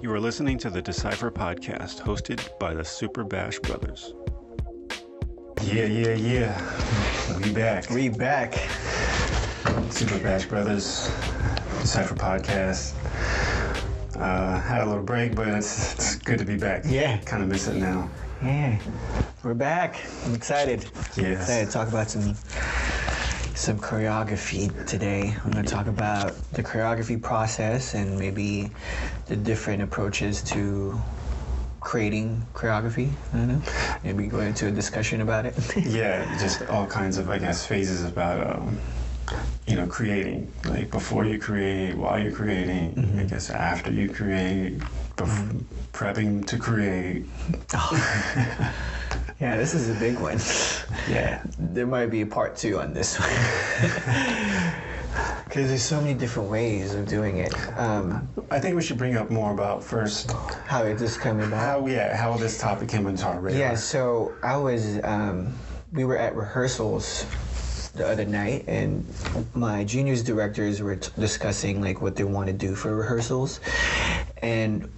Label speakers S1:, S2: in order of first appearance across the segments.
S1: You are listening to the Decipher podcast, hosted by the Super Bash Brothers. Yeah. We back. Super Bash Brothers, Decipher podcast. Had a little break, but it's good to be back.
S2: Yeah.
S1: Kind of miss it now.
S2: Yeah. We're back. I'm excited.
S1: Yes.
S2: Excited to talk about some choreography today. I'm going to talk about the choreography process and maybe the different approaches to creating choreography. I don't know. Maybe go into a discussion about it.
S1: Yeah, just all kinds of, I guess, phases about, creating. Like before you create, while you're creating, I guess after you create, prepping to create.
S2: Oh. Yeah, this is a big one.
S1: Yeah.
S2: There might be a part 2 on this one. Because there's so many different ways of doing it.
S1: I think we should bring up more about first
S2: how it just came about.
S1: How this topic came into our radar.
S2: Yeah, so I was, we were at rehearsals the other night, and my juniors directors were discussing like what they want to do for rehearsals, and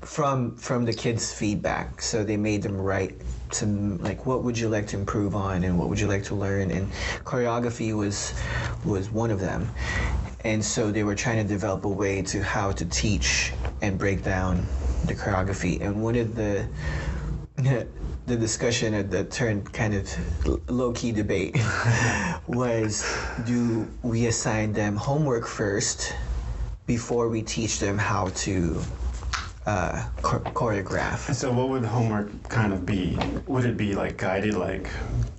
S2: from the kids' feedback. So they made them write some, like, what would you like to improve on and what would you like to learn, and choreography was one of them. And so they were trying to develop a way to how to teach and break down the choreography. And one of the discussion that turned kind of low-key debate was, do we assign them homework first before we teach them how to choreograph?
S1: So what would homework kind of be? Would it be like guided, like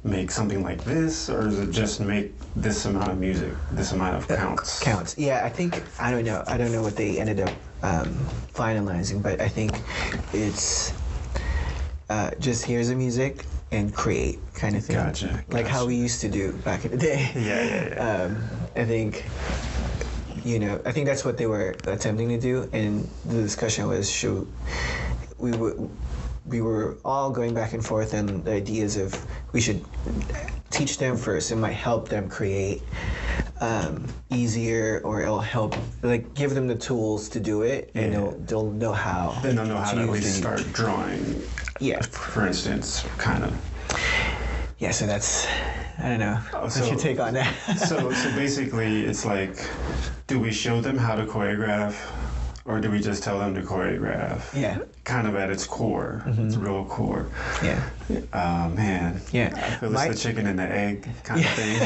S1: make something like this, or is it just make this amount of music, this amount of counts?
S2: Counts. Yeah, I don't know what they ended up finalizing, but I think it's just here's the music and create kind of thing.
S1: Gotcha.
S2: Like how we used to do back in the day.
S1: Yeah.
S2: I think that's what they were attempting to do, and the discussion was, we were all going back and forth on the ideas of we should teach them first. It might help them create easier, or it'll help, like, give them the tools to do it, and they'll know how.
S1: Then they'll know how to at least start drawing.
S2: Yeah.
S1: For instance, kind of.
S2: Yeah, so that's, I don't know. What's your take on that?
S1: so basically, it's like, do we show them how to choreograph, or do we just tell them to choreograph?
S2: Yeah.
S1: Kind of at its core, its real core.
S2: Yeah.
S1: Man.
S2: Yeah.
S1: I feel it's the chicken and the egg kind of thing,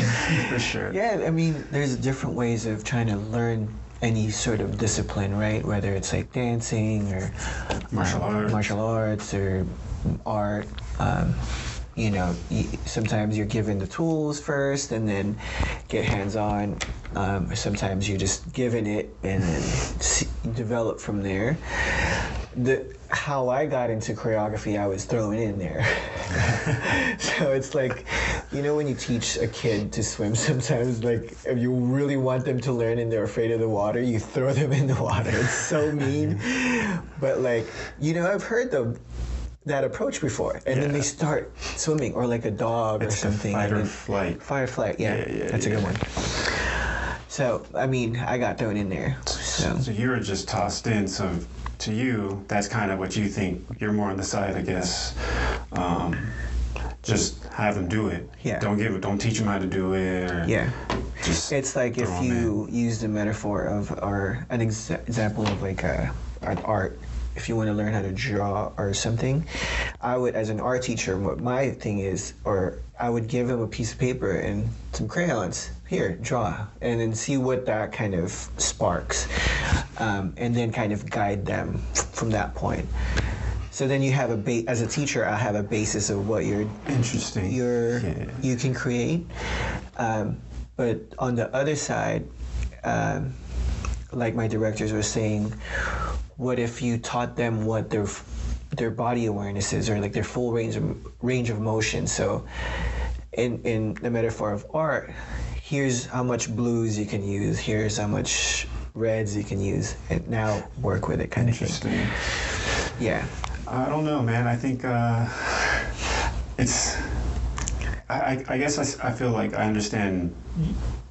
S1: for sure.
S2: Yeah, I mean, there's different ways of trying to learn any sort of discipline, right? Whether it's like dancing or martial arts or art. Sometimes you're given the tools first and then get hands-on. Sometimes you're just given it and then develop from there. How I got into choreography, I was thrown in there. So it's like, when you teach a kid to swim, sometimes, like, if you really want them to learn and they're afraid of the water, you throw them in the water. It's so mean. But, like, I've heard that approach before, and then they start swimming, or like a dog or something.
S1: Fight or flight.
S2: Fight or flight, yeah. That's a good one. So, I mean, I got thrown in there. So
S1: you were just tossed in. So to you, that's kind of what you think. You're more on the side, I guess. Just have them do it.
S2: Yeah.
S1: Don't teach them how to do it. Or just
S2: it's like if you use the metaphor of, or an example of like an art. If you want to learn how to draw or something, I would, as an art teacher, what my thing is, or I would give them a piece of paper and some crayons. Here, draw, and then see what that kind of sparks, and then kind of guide them from that point. So then you have as a teacher, I have a basis of what you can create. But on the other side, like my directors were saying, what if you taught them what their body awareness is, or like their full range of motion? So in the metaphor of art, here's how much blues you can use, here's how much reds you can use, and now work with it, kind of thing.
S1: Interesting.
S2: Yeah.
S1: I don't know, man. I think it's I guess I feel like I understand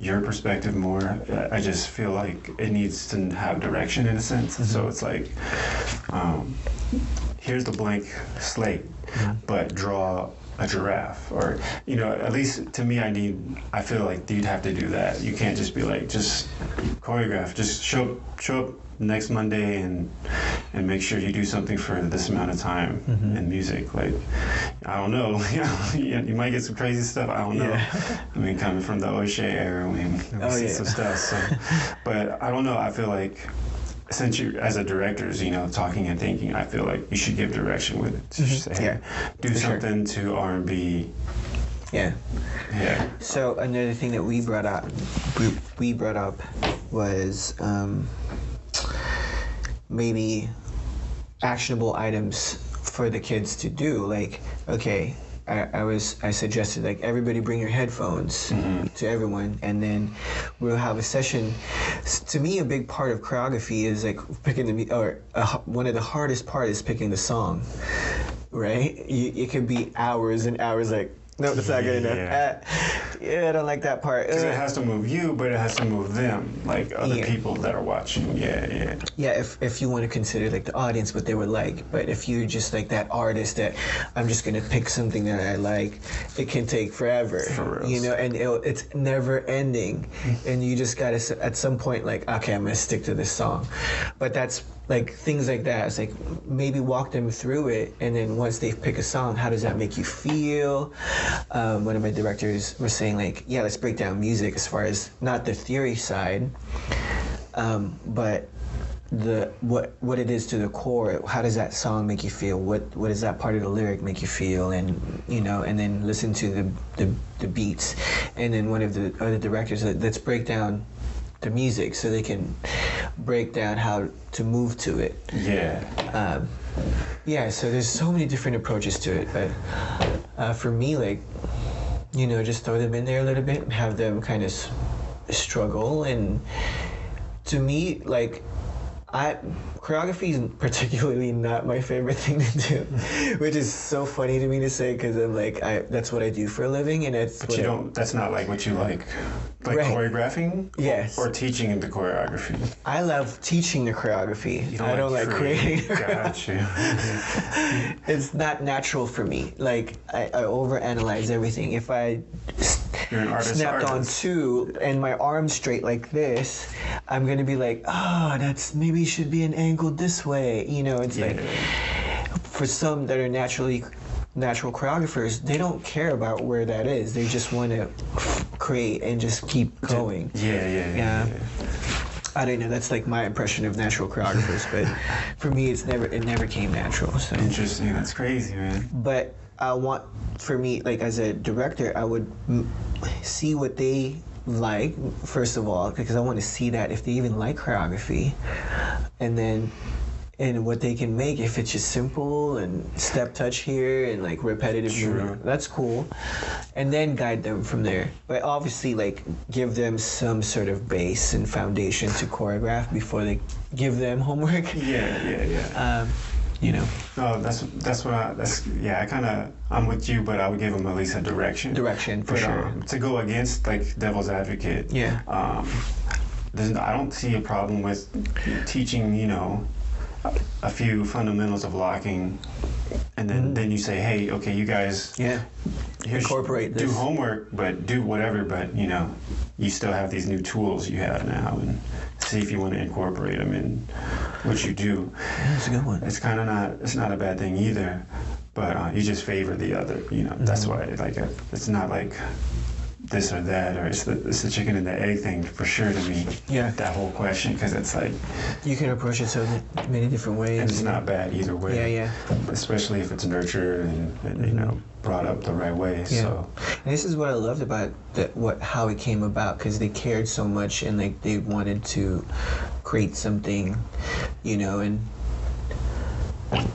S1: your perspective more. I just feel like it needs to have direction in a sense. So it's like, here's the blank slate, but draw a giraffe, or at least to me, I feel like you'd have to do that. You can't just be like, just choreograph, just show up next Monday and make sure you do something for this amount of time in music. Like, I don't know, you might get some crazy stuff. I don't know. I mean, coming from the O'Shea era, we see some stuff. So, but I don't know. I feel like, since you, as a director, talking and thinking, I feel like you should give direction with it. Just say, hey, do something to R&B.
S2: Yeah.
S1: Yeah.
S2: So another thing that we brought up was maybe actionable items for the kids to do. Like, okay, I suggested, like, everybody bring your headphones to everyone, and then we'll have a session. To me, a big part of choreography is like picking one of the hardest part is picking the song, right? It could be hours and hours, like, no, that's not good enough. I don't like that part.
S1: Because it has to move you, but it has to move them, like other people that are watching. Yeah,
S2: if you want to consider, like, the audience, what they would like. But if you're just like that artist that I'm just going to pick something that I like, it can take forever.
S1: For real.
S2: And it's never ending. And you just got to, at some point, like, okay, I'm going to stick to this song. But that's, like, things like that. It's like, maybe walk them through it, and then once they pick a song, how does that make you feel? One of my directors was saying, like, yeah, let's break down music as far as not the theory side, but what it is to the core. How does that song make you feel? What does that part of the lyric make you feel? And and then listen to the beats. And then one of the other directors said, let's break down the music so they can break down how to move to it. So there's so many different approaches to it, but for me, like, just throw them in there a little bit and have them kind of struggle. And to me, like, choreography is particularly not my favorite thing to do, which is so funny to me to say, because I'm like, that's what I do for a living, and it's.
S1: But that's not like what you like choreographing.
S2: Yes.
S1: Or teaching the choreography.
S2: I love teaching the choreography. I don't like creating.
S1: Gotcha.
S2: It's not natural for me. Like, I overanalyze everything. If I
S1: You're an artist.
S2: Snapped on two and my arm's straight like this, I'm gonna be like, that's maybe should be an angle this way. It's like, for some that are natural choreographers, they don't care about where that is. They just want to create and just keep going.
S1: Yeah.
S2: I don't know. That's like my impression of natural choreographers, but for me, it never came natural. So
S1: interesting. That's crazy, man.
S2: But for me, like, as a director, I would see what they like, first of all, because I want to see that if they even like choreography, and what they can make. If it's just simple and step touch here and like repetitive movement, that's cool, and then guide them from there. But obviously, like, give them some sort of base and foundation to choreograph before they give them homework.
S1: No, I'm with you, but I would give them at least a direction.
S2: For sure.
S1: To go against, like, devil's advocate. I don't see a problem with teaching, a few fundamentals of locking, and then you say, hey, okay, you guys,
S2: incorporate this.
S1: Do homework, but do whatever, but you still have these new tools you have now, and see if you want to incorporate them in what you do.
S2: Yeah, that's a good one.
S1: It's not a bad thing either, but you just favor the other. That's why, like, it's not like this or that, or it's the chicken and the egg thing for sure to me. That whole question, because it's like
S2: you can approach it so many different ways,
S1: and it's not bad either way. Especially if it's nurtured and brought up the right way. So,
S2: and this is what I loved about how it came about, because they cared so much and, like, they wanted to create something, and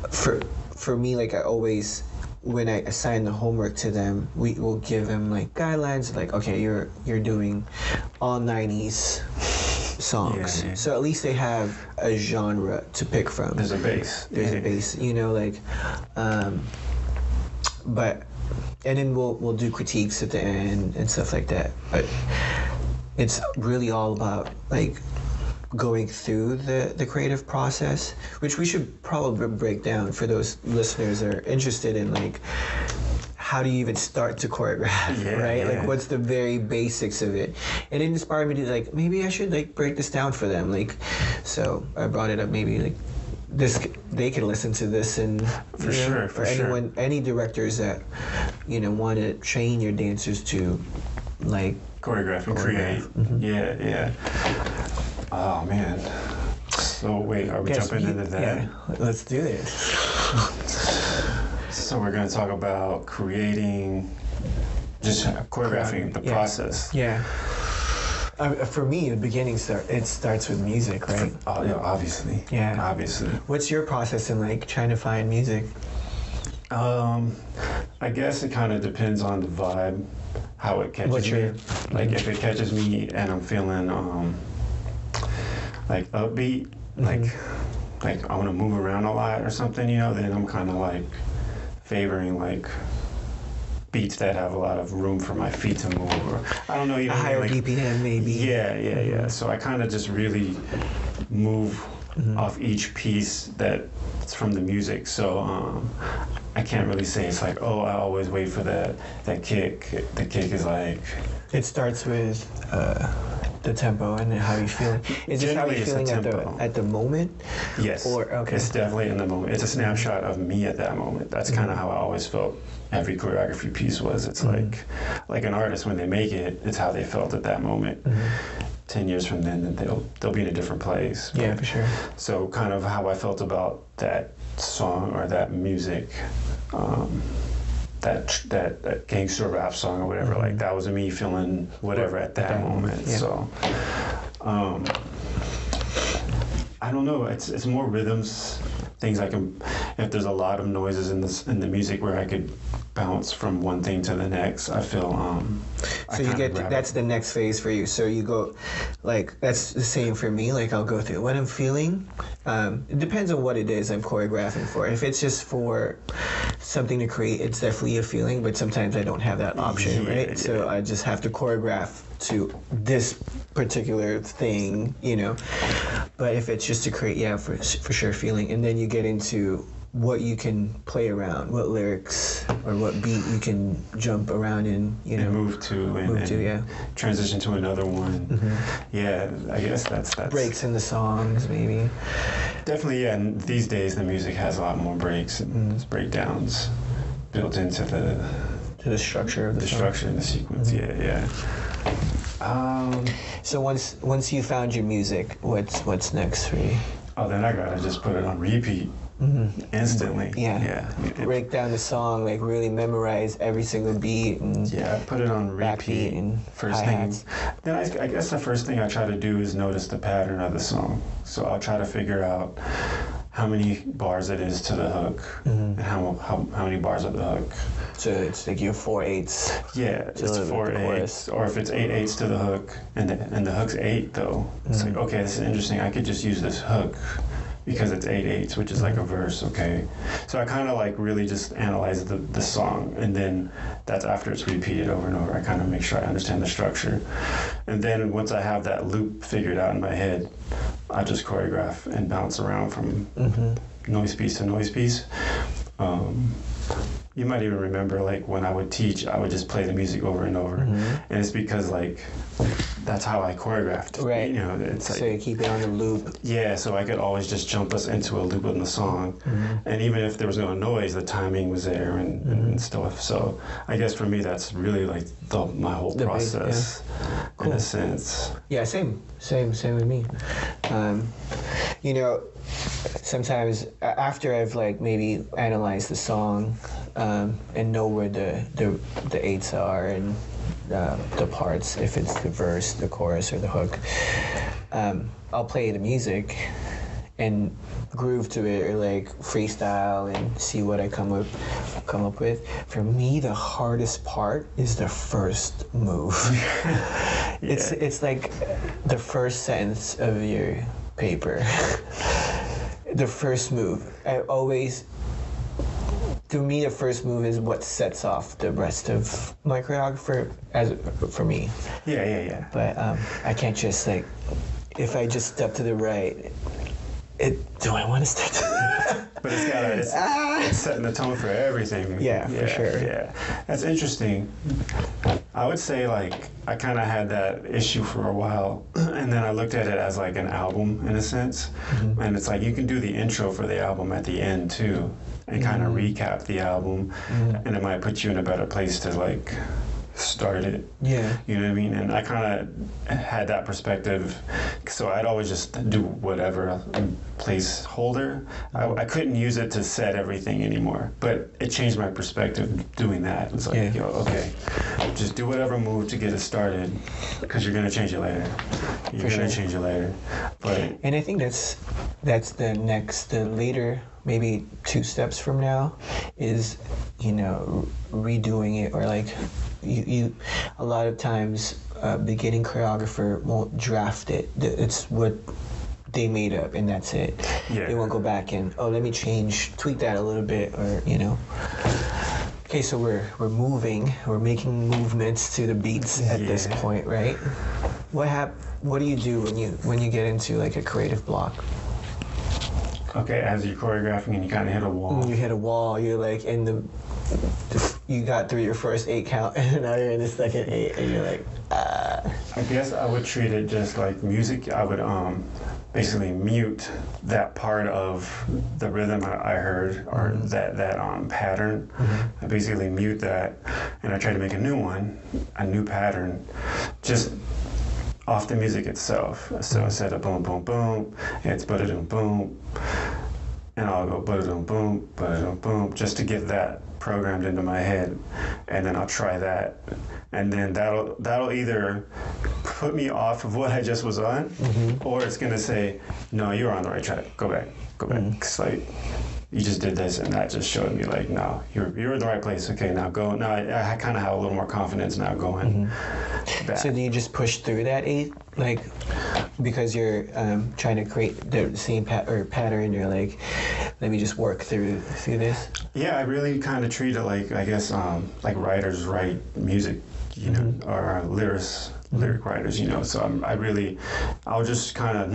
S2: for me, like, I always, when I assign the homework to them, we will give them, like, guidelines, like, okay, you're doing all 90s songs. So at least they have a genre to pick from.
S1: There's a base.
S2: There's a base, like, but and then we'll do critiques at the end and stuff like that. But it's really all about like going through the creative process, which we should probably break down for those listeners that are interested in like how do you even start to choreograph, right?
S1: Yeah.
S2: Like what's the very basics of it? And it inspired me to like maybe I should like break this down for them. Like, so I brought it up maybe like this they can listen to this and
S1: for
S2: anyone any directors that want to train your dancers to like
S1: choreograph and create. Yeah. Oh man. So wait, are we jumping into that?
S2: Yeah, let's do it.
S1: So we're going to talk about creating, just choreographing the process.
S2: Yeah. For me, the beginning starts with music, right?
S1: Oh yeah, obviously.
S2: Yeah.
S1: Obviously.
S2: What's your process in like trying to find music?
S1: I guess it kind of depends on the vibe, how it catches me. Like if it catches me and I'm feeling like upbeat, like I want to move around a lot or something, then I'm kind of like favoring like beats that have a lot of room for my feet to move, or I don't know,
S2: a higher
S1: like,
S2: BPM maybe.
S1: Yeah. So I kind of just really move off each piece that's from the music. So I can't really say it's like, oh, I always wait for that kick. The kick is like,
S2: it starts with the tempo and how you feel. Is this how you're feeling at the moment?
S1: Yes.
S2: Or okay.
S1: It's definitely in the moment. It's a snapshot of me at that moment. That's kind of how I always felt every choreography piece was. It's like an artist when they make it, it's how they felt at that moment. 10 years from then they'll be in a different place.
S2: Yeah, for sure.
S1: So kind of how I felt about that song or that music, that gangster rap song or whatever, like that was me feeling whatever at that moment.
S2: Yeah.
S1: So I don't know, it's more rhythms, things I can, if there's a lot of noises in the music where I could bounce from one thing to the next, I feel
S2: so you get that's the next phase for you. So you go like that's the same for me. Like I'll go through what I'm feeling. It depends on what it is I'm choreographing for. If it's just for something to create, it's definitely a feeling, but sometimes I don't have that option, right? Yeah. So I just have to choreograph to this particular thing, But if it's just to create, for sure feeling. And then you get into what you can play around, what lyrics or what beat you can jump around in,
S1: and move to, transition to another one. Yeah, I guess that's
S2: breaks in the songs maybe.
S1: Definitely, yeah. And these days the music has a lot more breaks and breakdowns built into the
S2: structure of the song.
S1: Structure and the sequence. Yeah.
S2: So once you found your music, what's next for you?
S1: Oh, then I gotta just put it on repeat instantly.
S2: Yeah. Break down the song, like really memorize every single beat. And
S1: put it on repeat.
S2: And
S1: first thing. Then I guess the first thing I try to do is notice the pattern of the song. So I'll try to figure out how many bars it is to the hook and how many bars of the hook.
S2: So it's like your 4/8.
S1: Yeah, it's 4/8, or if it's 8/8 to the hook, and the hook's 8 though. It's like, okay, this is interesting. I could just use this hook because it's 8/8, which is like a verse. Okay, so I kind of like really just analyze the song, and then that's after it's repeated over and over. I kind of make sure I understand the structure, and then once I have that loop figured out in my head, I just choreograph and bounce around from noise piece to noise piece. You might even remember, like, when I would teach, I would just play the music over and over. And it's because, like, that's how I choreographed.
S2: Right.
S1: It's like,
S2: so you keep it on the loop.
S1: Yeah, so I could always just jump us into a loop in the song. And even if there was no noise, the timing was there and stuff. So I guess for me, that's really, like, my whole process, in a sense.
S2: Yeah, same with me. Sometimes after I've like maybe analyzed the song and know where the eights are and the parts, if it's the verse, the chorus, or the hook, I'll play the music and groove to it, or like freestyle and see what I come up with. For me, the hardest part is the first move. It's like the first sentence of your paper. The first move. I always to me, the first move is what sets off the rest of my choreography for me.
S1: Yeah.
S2: But I can't just like, if I just step to the right, do I want to step to the
S1: But it's setting the tone for everything.
S2: Yeah, for sure.
S1: Yeah, that's interesting. I would say like I kind of had that issue for a while, and then I looked at it as like an album in a sense, and it's like you can do the intro for the album at the end too, and kind of recap the album, and it might put you in a better place to like start it.
S2: Yeah.
S1: You know what I mean? And I kind of had that perspective, so I'd always just do whatever placeholder. I couldn't use it to set everything anymore, but it changed my perspective doing that. It's like, okay, just do whatever move to get it started, because you're gonna change it later. You're gonna change it later. But
S2: and I think that's the later, maybe 2 steps from now, is redoing it, or like you a lot of times beginning choreographer won't draft it. It's what they made up and that's it. They won't go back and let me tweak that a little bit, or okay, so we're making movements to the beats at this point, right? What do you do when you get into like a creative block?
S1: Okay, as you're choreographing and you kind of hit a wall.
S2: You hit a wall, you're like you got through your first 8 count, and now you're in the second 8, and you're like,
S1: I guess I would treat it just like music. I would basically mute that part of the rhythm I heard, or that pattern. I basically mute that, and I try to make a new pattern, just off the music itself. So instead of boom, boom, boom, it's ba-da-doom, boom, and I'll go ba-da-doom, boom, ba-da-doom, boom, just to get that programmed into my head, and then I'll try that, and then that'll either put me off of what I just was on, or it's gonna say, no, you're on the right track, go back. It's like, you just did this, and that just showed me like, no, you're in the right place. Okay, now go. Now I kind of have a little more confidence now going back.
S2: So do you just push through that 8, like, because you're trying to create the same pattern? You're like, let me just work through this.
S1: Yeah, I really kind of treat it like, I guess, like writers write music, or lyric writers, so I'll just kind of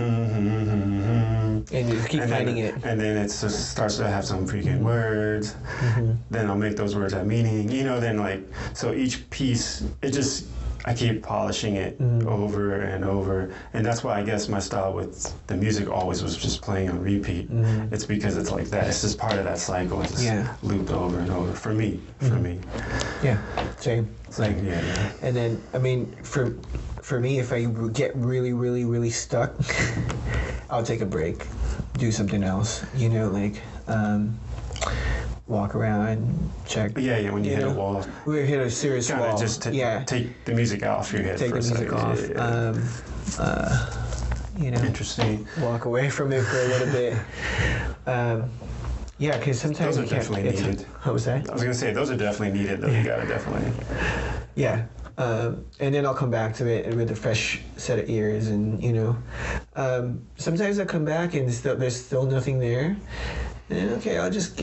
S2: and you keep finding it,
S1: and then it just starts to have some freaking words, then I'll make those words have meaning, then like, so each piece, I keep polishing it over and over, and that's why I guess my style with the music always was just playing on repeat. It's because it's like that. It's just part of that cycle. It's just looped over and over for me.
S2: Yeah, same.
S1: It's like
S2: And then I mean, for me, if I get really, really, really stuck, I'll take a break, do something else. Like. Walk around, check.
S1: Yeah, when you hit a wall.
S2: We hit a serious wall.
S1: Just take the music off your head
S2: take
S1: for a second.
S2: Take the music off.
S1: Interesting.
S2: Walk away from it for a little bit. Because sometimes
S1: those are definitely needed.
S2: What was that?
S1: I was gonna say those are definitely needed. Though you gotta definitely.
S2: Yeah. And then I'll come back to it with a fresh set of ears, and sometimes I come back and there's still nothing there. And okay, I'll just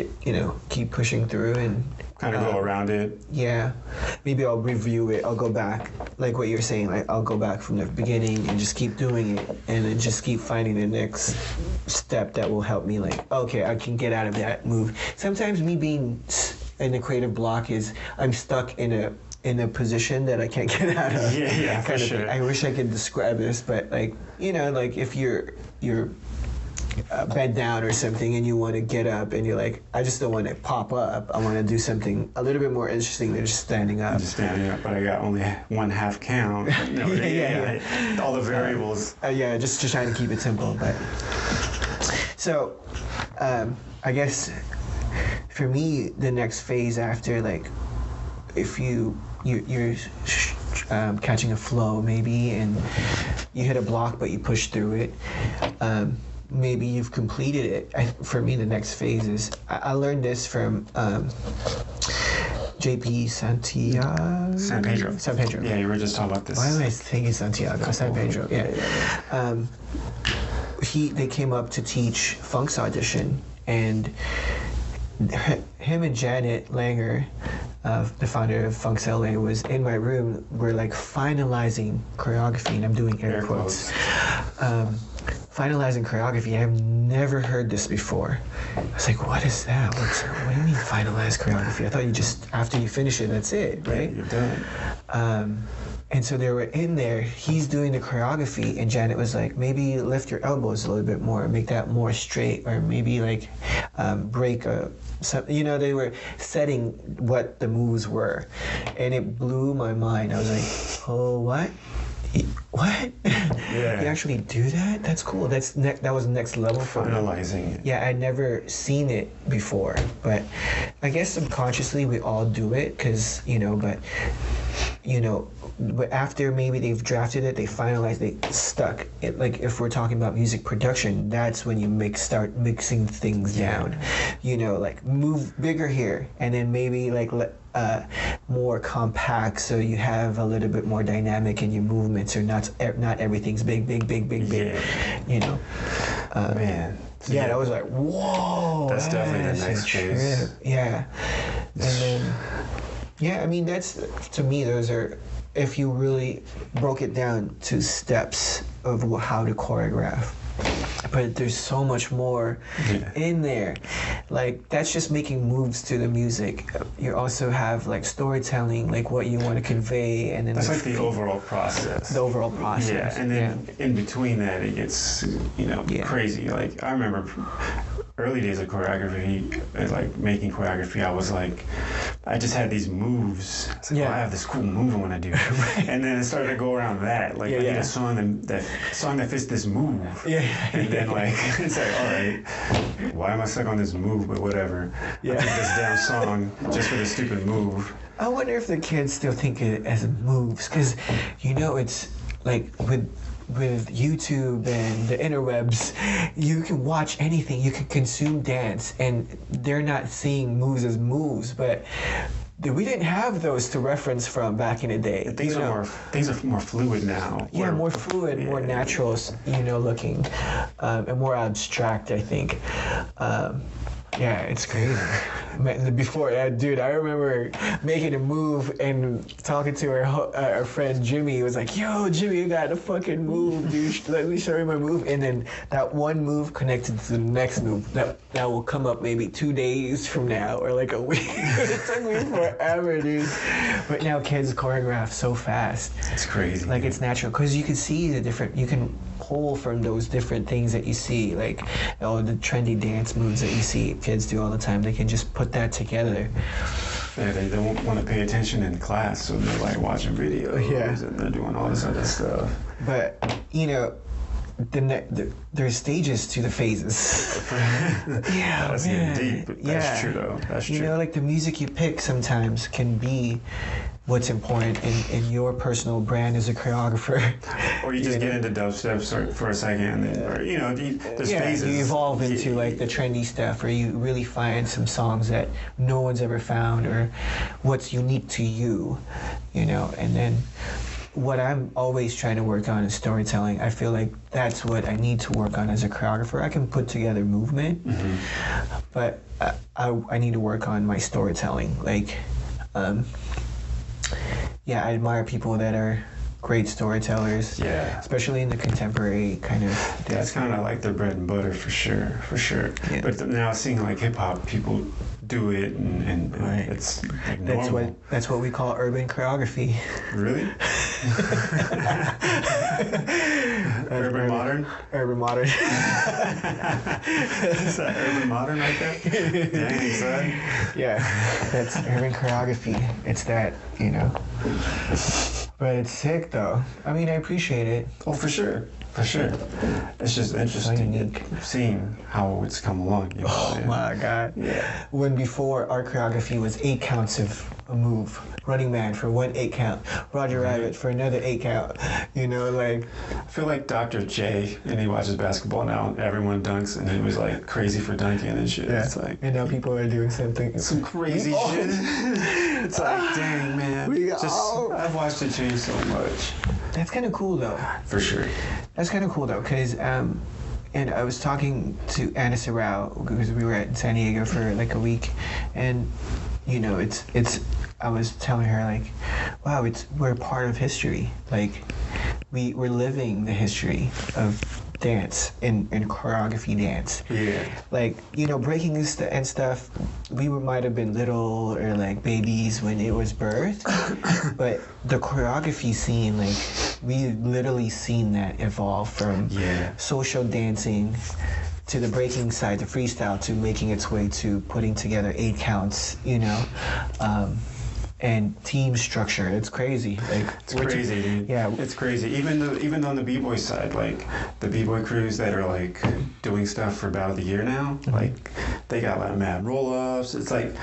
S2: keep pushing through and
S1: kind of go around it.
S2: Yeah, maybe I'll review it. I'll go back, like what you're saying. Like I'll go back from the beginning and just keep doing it, and then just keep finding the next step that will help me. Like, okay, I can get out of that move. Sometimes me being in the creative block is I'm stuck in a position that I can't get out of.
S1: Yeah, for sure.
S2: I wish I could describe this, but like if you're bent down or something and you want to get up and you're like, I just don't want to pop up. I want to do something a little bit more interesting than just standing up.
S1: But I got only 1/2 count. Yeah. All the variables.
S2: Just trying to keep it simple. But so, I guess for me, the next phase after, like, if you're catching a flow maybe and you hit a block but you push through it, maybe you've completed it. For me, the next phase is, I learned this from JP Santiago.
S1: San Pedro. Yeah, you were just talking about this.
S2: Why am I thinking Santiago? San Pedro. Yeah. They came up to teach Funk's audition, and him and Janet Langer, the founder of Funks LA, was in my room. We're like finalizing choreography, and I'm doing air quotes. Finalizing choreography. I've never heard this before. I was like, what is that? What do you mean finalize choreography? I thought you just, after you finish it, that's it, right?
S1: Yeah, you're done.
S2: And so they were in there, he's doing the choreography, and Janet was like, maybe lift your elbows a little bit more, make that more straight, or maybe like break they were setting what the moves were. And it blew my mind. I was like, oh, what? What?
S1: Yeah.
S2: You actually do that? That's cool. That was next level for me.
S1: Finalizing it.
S2: Yeah, I'd never seen it before, but I guess subconsciously we all do it, because but after maybe they've drafted it, they finalized, they stuck it. Like if we're talking about music production, that's when you start mixing things down. Like move bigger here, and then maybe like more compact, so you have a little bit more dynamic in your movements, or not everything's big.
S1: Yeah. Man. So
S2: yeah, that was like, whoa.
S1: That's definitely the next phase.
S2: Yeah. And then, yeah, I mean, that's, to me, those are, if you really broke it down to steps of how to choreograph. But there's so much more in there. Like, that's just making moves to the music. You also have like storytelling, like what you want to convey, and then
S1: that's like the overall process.
S2: The overall process.
S1: Yeah, and then in between that, it gets crazy. Like I remember early days of choreography, like making choreography, I was like, I just had these moves. I was like, I have this cool move I want to do. And then it started to go around that. Like, I need a song that fits this move. Yeah. And then, like, it's like, all right, why am I stuck on this move? But whatever. I took this damn song just for this stupid move.
S2: I wonder if the kids still think it as moves. Because, it's like with YouTube and the interwebs, you can watch anything, you can consume dance, and they're not seeing moves as moves, but we didn't have those to reference from back in the day.
S1: Things are more fluid now.
S2: Yeah, more fluid, more natural, looking, and more abstract, I think. Yeah, it's crazy. Before, dude, I remember making a move and talking to our friend Jimmy. He was like, yo, Jimmy, you got a fucking move, dude. Let me show you my move. And then that one move connected to the next move that will come up maybe 2 days from now, or like a week. It took me forever, dude. But now kids choreograph so fast.
S1: It's crazy.
S2: Like, it's natural, because you can see you can pull from those different things that you see, like the trendy dance moves that you see kids do all the time. They can just put that together.
S1: Yeah, they don't want to pay attention in class, so they're like watching videos and they're doing all this other stuff.
S2: But there's stages to the phases. Yeah,
S1: that's getting deep. That's true, though. That's true.
S2: Like the music you pick sometimes can be what's important in your personal brand as a choreographer.
S1: Or you just get into dubstep for a second, and then, there's phases.
S2: You evolve into like the trendy stuff, or you really find some songs that no one's ever found, or what's unique to you, and then what I'm always trying to work on is storytelling. I feel like that's what I need to work on as a choreographer. I can put together movement, but I need to work on my storytelling. Like, I admire people that are great storytellers. Yeah. Especially in the contemporary kind of dance.
S1: That's kind of like their bread and butter, for sure. Yeah. But now seeing like hip hop people do it, and it's like normal.
S2: That's what we call urban choreography.
S1: Really? Urban modern?
S2: Urban modern.
S1: Is that urban modern right there? Dang, son.
S2: Yeah, that's urban choreography. It's that, But it's sick, though. I mean, I appreciate it.
S1: Oh, for sure. For sure. It's just interesting seeing how it's come along.
S2: Oh, my God.
S1: Yeah.
S2: When before, our choreography was 8 counts of a move. Running Man for 1 8 count. Roger Rabbit for another 8 count. Like...
S1: I feel like Dr. J, and he watches basketball now, and everyone dunks, and he was like crazy for dunking and shit.
S2: Yeah.
S1: It's like...
S2: And now people are doing some
S1: crazy shit. It's like, dang, man. I've watched it change so much.
S2: That's kind of cool, though.
S1: For sure.
S2: That's kind of cool, though, because, and I was talking to Anna Serrao because we were at San Diego for like a week, and you know, it's. I was telling her like, wow, we're part of history. Like, we're living the history of dance and choreography dance.
S1: Yeah.
S2: Like, you know, breaking and stuff, we might have been little or like babies when it was birthed, but the choreography scene, like, we literally seen that evolve from social dancing to the breaking side, to freestyle, to making its way to putting together 8 counts, you know. And team structure, it's crazy. Like,
S1: it's crazy, dude.
S2: Yeah,
S1: it's crazy. Even on the b-boy side, like the b-boy crews that are like doing stuff for about a year now, like they got like mad roll-ups. It's like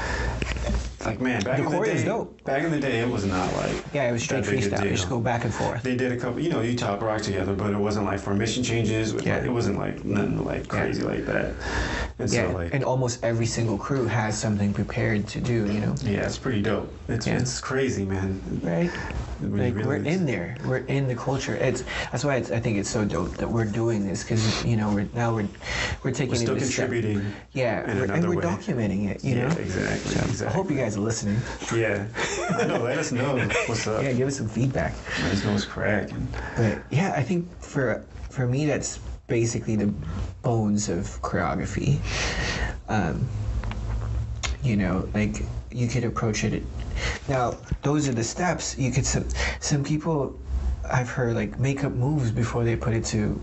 S1: man, back in the day,
S2: dope.
S1: Back in the day, it was not like
S2: it was straight freestyle. You just go back and forth.
S1: They did a couple, you know, you talk rock together, but it wasn't like formation changes. Like, it wasn't like nothing like crazy like that. And so like,
S2: and almost every single crew has something prepared to do. You know.
S1: Yeah, it's pretty dope. It's crazy, man.
S2: Right. Like, we're in there. We're in the culture. That's why I think it's so dope that we're doing this, because you know we're taking
S1: we're still
S2: it
S1: contributing.
S2: And we're documenting it. You know.
S1: Exactly.
S2: So I hope you guys are listening.
S1: Yeah. I know. Let us know what's up.
S2: Yeah, give us some feedback.
S1: Let us know what's cracking.
S2: But yeah, I think for me that's basically the bones of choreography. You know, like, you could approach it. Now, those are the steps. You could some people, I've heard, like, make up moves before they put it to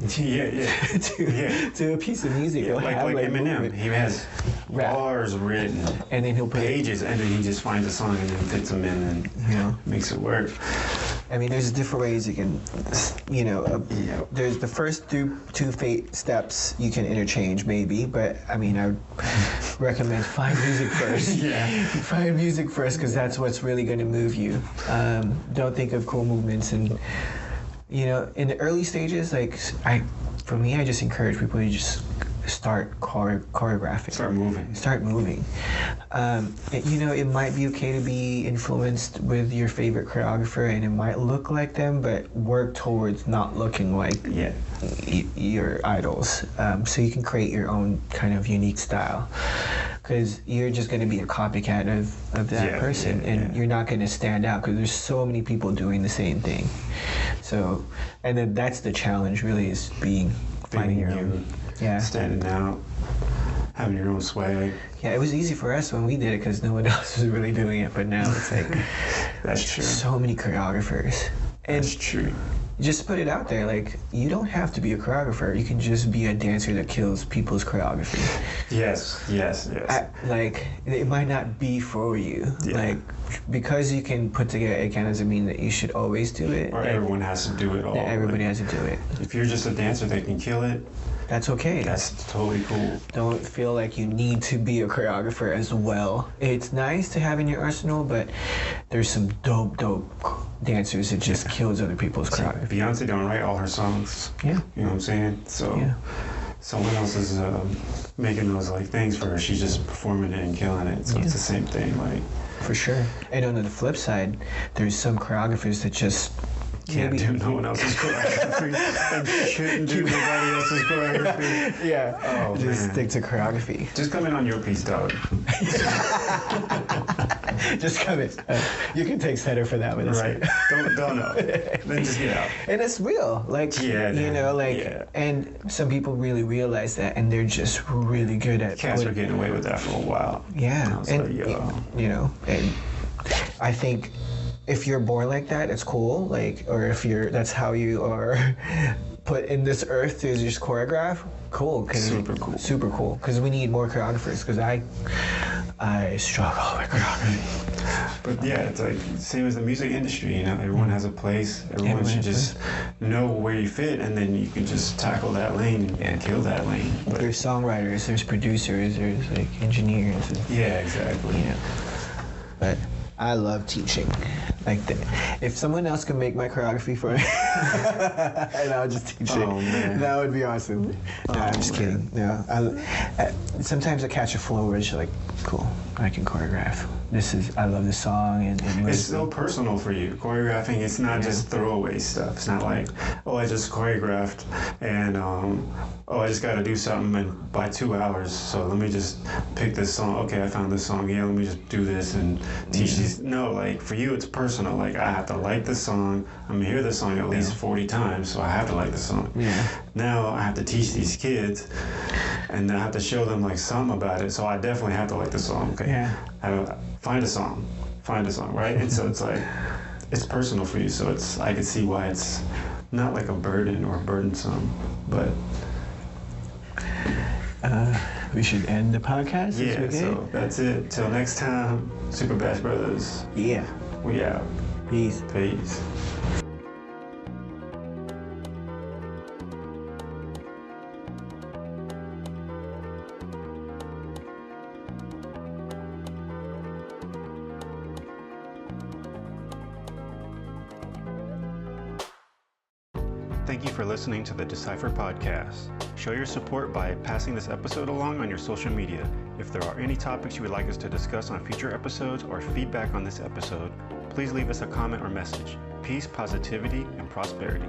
S2: to a piece of music.
S1: Yeah, like Eminem. Movement. He has bars written,
S2: and then he'll put
S1: pages, and then he just finds a song and then fits them in and makes it work.
S2: I mean, there's different ways you can, you know, there's the first two steps you can interchange maybe, but I mean, I would recommend find music first. Find music first, because that's what's really going to move you. Don't think of cool movements, and you know, in the early stages, like, for me, I just encourage people to just start choreographing. Start moving. You know, it might be okay to be influenced with your favorite choreographer, and it might look like them, but work towards not looking like your idols. So you can create your own kind of unique style, because you're just going to be a copycat of that person, and you're not going to stand out, because there's so many people doing the same thing. So, and then that's the challenge, really, is finding your own. Yeah.
S1: Standing out, having your own swag.
S2: Yeah, it was easy for us when we did it, because no one else was really doing it, but now it's like,
S1: that's true.
S2: So many choreographers. And
S1: that's true.
S2: Just put it out there, like, you don't have to be a choreographer. You can just be a dancer that kills people's choreography.
S1: Yes.
S2: Like, it might not be for you. Like, because you can put together, it kind of doesn't mean that you should always do it.
S1: Or everyone has to do it all.
S2: Everybody has to do it.
S1: If you're just a dancer that can kill it,
S2: that's okay.
S1: That's totally cool.
S2: Don't feel like you need to be a choreographer as well. It's nice to have in your arsenal, but there's some dope dancers that just kills other people's choreography.
S1: Beyonce don't write all her songs.
S2: Yeah.
S1: You know what I'm saying? So someone else is making those like things for her. She's just performing it and killing it. So it's the same thing, like.
S2: For sure. And on the flip side, there's some choreographers that just
S1: can't do no one else's choreography and shouldn't do nobody else's choreography.
S2: Just stick to choreography.
S1: Just come in on your piece, dog.
S2: Just come in. You can take center for that one.
S1: Right. Don't know. Then just get out.
S2: And it's real. Like, you know, like, and some people really realize that, and they're just really good at
S1: cats were getting away with that for a while.
S2: Yeah. And, you know, and I think if you're born like that, it's cool. Like, or if that's how you are put in this earth to just choreograph, cool. Super cool. Because we need more choreographers. Because I struggle with choreography.
S1: But yeah, it's like same as the music industry. You know, everyone has a place. Everyone should just know where you fit, and then you can just tackle that lane and kill that lane. But
S2: there's songwriters, there's producers, there's like engineers.
S1: Yeah, exactly.
S2: You know, but I love teaching. Like, if someone else can make my choreography for me, and I'll just teach it, that would be awesome. No, I'm just kidding. No, sometimes I catch a flow where it's like, cool, I can choreograph. I love this song, and
S1: it's so personal for you. Choreographing, it's not just throwaway stuff. It's not like, oh, I just choreographed and I just got to do something by 2 hours. So let me just pick this song. Okay, I found this song. Yeah, let me just do this and teach these. No, like for you, it's personal. Like I have to like this song. I'm gonna hear this song at least 40 times, so I have to like this song. Yeah. Now I have to teach these kids, and I have to show them like something about it. So I definitely have to like the song. Okay. Yeah. Find a song, right? And so it's like, it's personal for you. So I can see why it's not like a burden or burdensome, but.
S2: We should end the podcast.
S1: Yeah, so that's it. Till next time, Super Bash Brothers.
S2: Yeah.
S1: We out.
S2: Peace.
S1: Peace. Thank you for listening to the Decipher podcast. Show your support by passing this episode along on your social media. If there are any topics you would like us to discuss on future episodes or feedback on this episode, please leave us a comment or message. Peace, positivity, and prosperity.